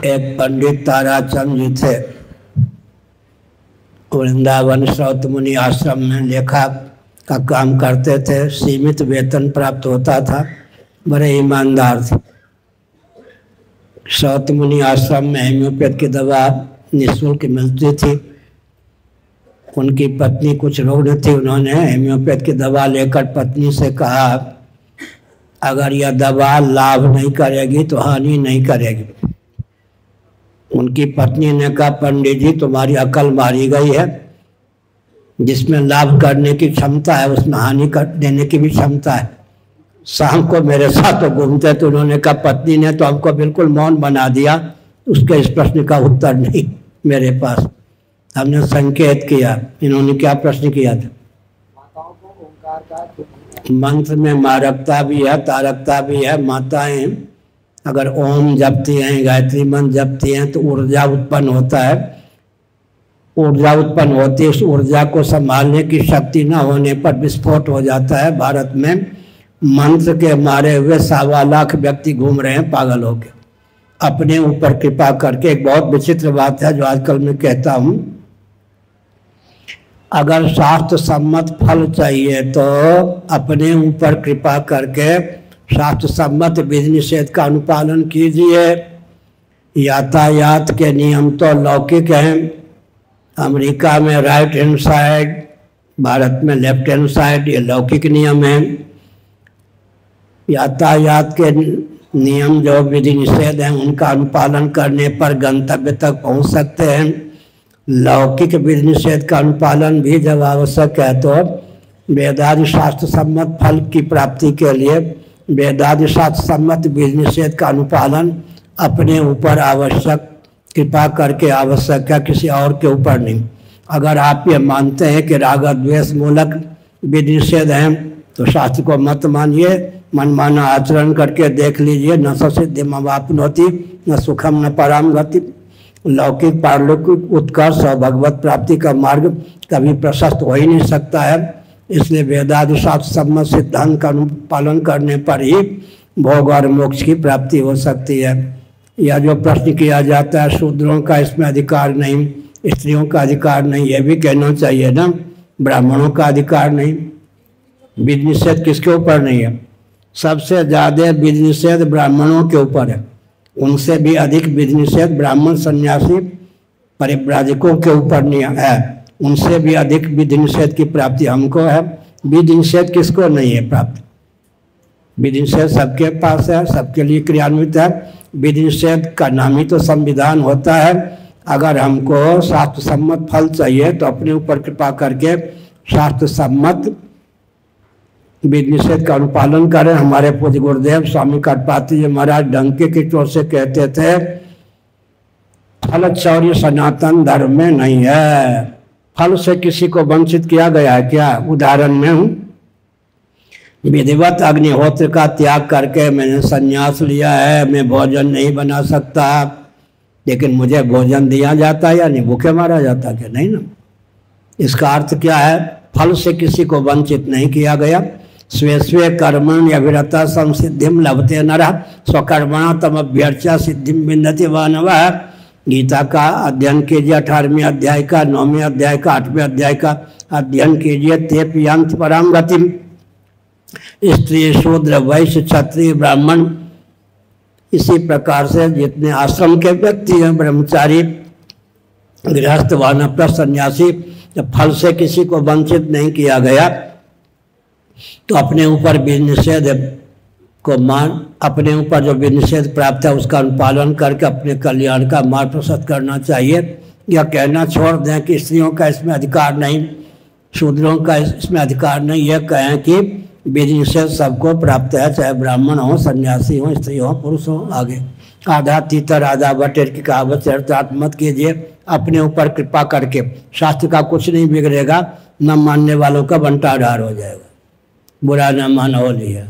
एक पंडित ताराचंद जी थे। वृंदावन श्रौत मुनि आश्रम में लेखा का काम करते थे। सीमित वेतन प्राप्त होता था, बड़े ईमानदार थे। श्रौत मुनि आश्रम में हेम्योपैथ की दवा निःशुल्क मिलती थी। उनकी पत्नी कुछ रोग थी, उन्होंने हेम्योपैथ की दवा लेकर पत्नी से कहा, अगर यह दवा लाभ नहीं करेगी तो हानि नहीं करेगी। उनकी पत्नी ने कहा, पंडित जी तुम्हारी अकल मारी गई है, जिसमें लाभ करने की क्षमता है उसमें हानि कर देने की भी क्षमता है। शाम को मेरे साथ तो घूमते, तो उन्होंने कहा, पत्नी ने तो हमको बिल्कुल मौन बना दिया, उसके इस प्रश्न का उत्तर नहीं मेरे पास। हमने संकेत किया। इन्होंने क्या प्रश्न किया था? मंत्र में मारकता भी है, तारकता भी है। माताएं अगर ओम जपती हैं, गायत्री मंत्र जपती हैं तो ऊर्जा उत्पन्न होता है। ऊर्जा उत्पन्न होती है, उस ऊर्जा को संभालने की शक्ति न होने पर विस्फोट हो जाता है। भारत में मंत्र के मारे हुए 1.25 लाख व्यक्ति घूम रहे हैं पागल होकर, अपने ऊपर कृपा करके। एक बहुत विचित्र बात है जो आजकल मैं कहता हूँ, अगर शास्त्र सम्मत फल चाहिए तो अपने ऊपर कृपा करके शास्त्र सम्मत विधि निषेध का अनुपालन कीजिए। यातायात के नियम तो लौकिक हैं। अमेरिका में राइट हैंड साइड, भारत में लेफ्ट हैंड साइड, ये लौकिक नियम है। यातायात के नियम जो विधि निषेध हैं उनका अनुपालन करने पर गंतव्य तक पहुंच सकते हैं। लौकिक विधि निषेध का अनुपालन भी जब आवश्यक है तो वेदादि शास्त्र सम्मत फल की प्राप्ति के लिए वेदादि शास्त्र सम्मत विधि निषेध का अनुपालन अपने ऊपर आवश्यक, कृपा करके आवश्यक है, किसी और के ऊपर नहीं। अगर आप ये मानते हैं कि राग द्वेष मूलक विधि निषेध हैं तो शास्त्र को मत मानिए, मनमाना आचरण करके देख लीजिए। न सिद्धि मवाप्नोति न सुखम न पराम गति। लौकिक पारलौकिक उत्कर्ष और भगवत प्राप्ति का मार्ग कभी प्रशस्त हो ही नहीं सकता है। इसलिए वेदादि शास्त्र सम्मत सिद्धांत का अनुपालन करने पर ही भोग और मोक्ष की प्राप्ति हो सकती है। यह जो प्रश्न किया जाता है शूद्रों का इसमें अधिकार नहीं, स्त्रियों का अधिकार नहीं, यह भी कहना चाहिए ना, ब्राह्मणों का अधिकार नहीं। विधि निषेध किसके ऊपर नहीं है? सबसे ज़्यादा विधि निषेध ब्राह्मणों के ऊपर है। उनसे भी अधिक विधि निषेध ब्राह्मण सन्यासी परिव्राजकों के ऊपर नहीं है। उनसे भी अधिक विधि निषेध की प्राप्ति हमको है। विधि निषेध किसको नहीं है प्राप्त? विधि निषेध सबके पास है, सबके लिए क्रियान्वित है। विधि निषेध का नाम ही तो संविधान होता है। अगर हमको शास्त्र सम्मत फल चाहिए तो अपने ऊपर कृपा करके शास्त्र सम्मत विधि निषेध का अनुपालन करें। हमारे पूज्य गुरुदेव स्वामी करपात्री जी महाराज डंके की चोट से कहते थे, फल चौर्य सनातन धर्म में नहीं है। फल से किसी को वंचित किया गया है क्या? उदाहरण में हूँ, विधिवत अग्निहोत्र का त्याग करके मैंने संन्यास लिया है, मैं भोजन नहीं बना सकता, लेकिन मुझे भोजन दिया जाता है या नहीं, भूखे मारा जाता क्या? नहीं ना। इसका अर्थ क्या है? फल से किसी को वंचित नहीं किया गया। स्वे स्वे कर्मण अभिरता संसिद्धिम लभते नरः स्वकर्मणा तम अभ्यर्चा सिद्धिम विन्दति मानवः। गीता का अध्ययन कीजिए, 18वें अध्याय का, 9वें अध्याय का, 8वें अध्याय का अध्ययन कीजिए। ते यान्ति पराम गतिम। स्त्री शूद्र वैश्य क्षत्रिय ब्राह्मण, इसी प्रकार से जितने आश्रम के व्यक्ति हैं, ब्रह्मचारी गृहस्थ वानप्रस्थ सन्यासी, जब फल से किसी को वंचित नहीं किया गया तो अपने ऊपर विधि निषेध को अपने ऊपर जो विधि निषेध प्राप्त है उसका अनुपालन करके अपने कल्याण का मार्ग प्रशस्त करना चाहिए। यह कहना छोड़ दें कि स्त्रियों का इसमें अधिकार नहीं, शूद्रों का इसमें अधिकार नहीं। यह कहें कि विधि निषेध सबको प्राप्त है, चाहे ब्राह्मण हो, सन्यासी हो, स्त्री हो, पुरुष हो। आगे आधा तीतर आधा बटेर की कहावत चरितार्थ मत कीजिए। अपने ऊपर कृपा करके शास्त्र का कुछ नहीं बिगड़ेगा, न मानने वालों का बंटाढार हो जाएगा। बुरा न मानो लिया।